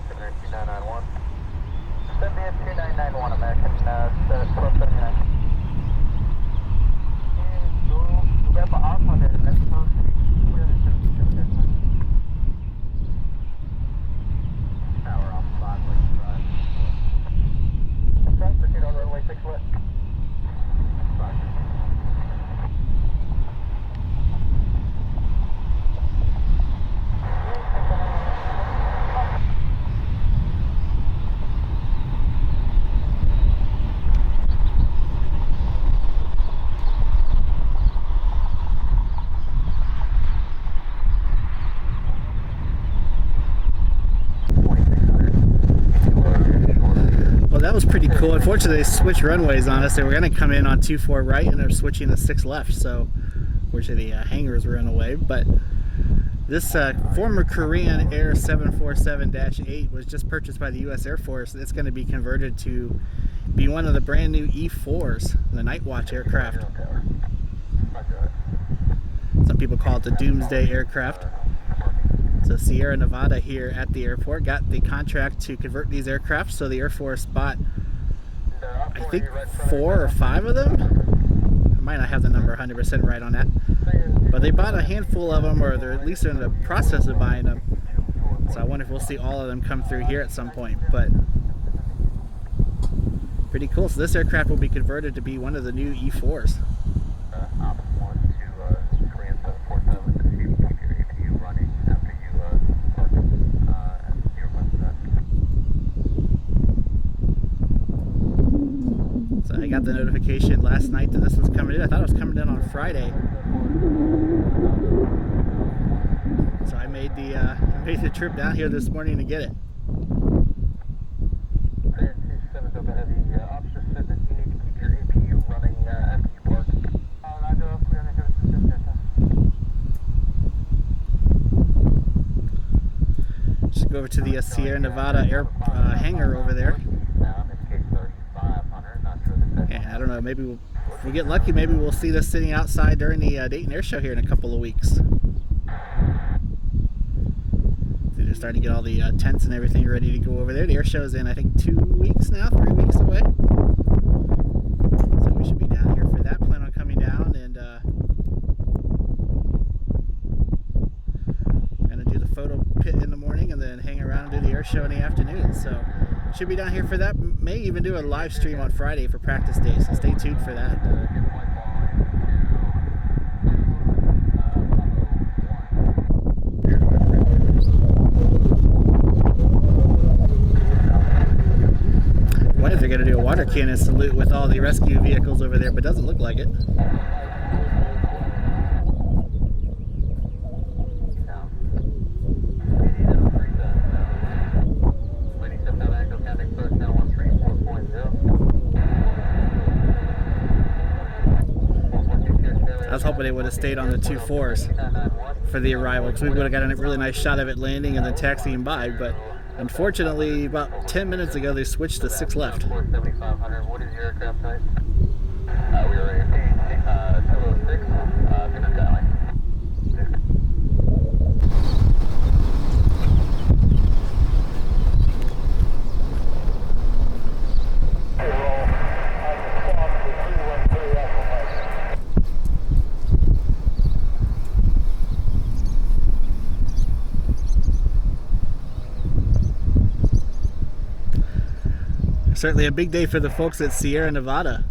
Korean 2991. Send me a 2991 American, 1279. Du er på afstand af den næste tog. Power off 5, wait, drive. Okay, proceed on runway 6 left. That was pretty cool. Unfortunately, they switched runways on us. They were going to come in on 24 right, and they're switching to 6 left. So, unfortunately, the hangars were in the way. But this former Korean Air 747-8 was just purchased by the U.S. Air Force. It's going to be converted to be one of the brand new E-4s, the Nightwatch aircraft. Some people call it the Doomsday aircraft. So Sierra Nevada here at the airport got the contract to convert these aircraft. So the Air Force bought, I think, 4 or 5 of them. I might not have the number 100% right on that. But they bought a handful of them, or they're at least in the process of buying them. So I wonder if we'll see all of them come through here at some point. But pretty cool. So this aircraft will be converted to be one of the new E-4s. I got the notification last night that this was coming in. I thought it was coming in on Friday. So I made the trip down here this morning to get it. Just go over to the Sierra Nevada air hangar over there. And I don't know, maybe if we get lucky, maybe we'll see this sitting outside during the Dayton Air Show here in a couple of weeks. They're starting to get all the tents and everything ready to go over there. The air show is in, I think, 2 weeks now, 3 weeks away. So we should be down here for that. Plan on coming down and gonna do the photo pit in the morning and then hang around and do the air show in the afternoon. So should be down here for that. May even do a live stream on Friday for practice day, so stay tuned for that. I wonder if they're going to do a water cannon salute with all the rescue vehicles over there, but doesn't look like it. I was hoping it would have stayed on the 2 4s for the arrival, because we would have got a really nice shot of it landing and then taxiing by, but unfortunately about 10 minutes ago they switched to 6 left. What is your aircraft type? We were at 206, Skyline. Certainly a big day for the folks at Sierra Nevada.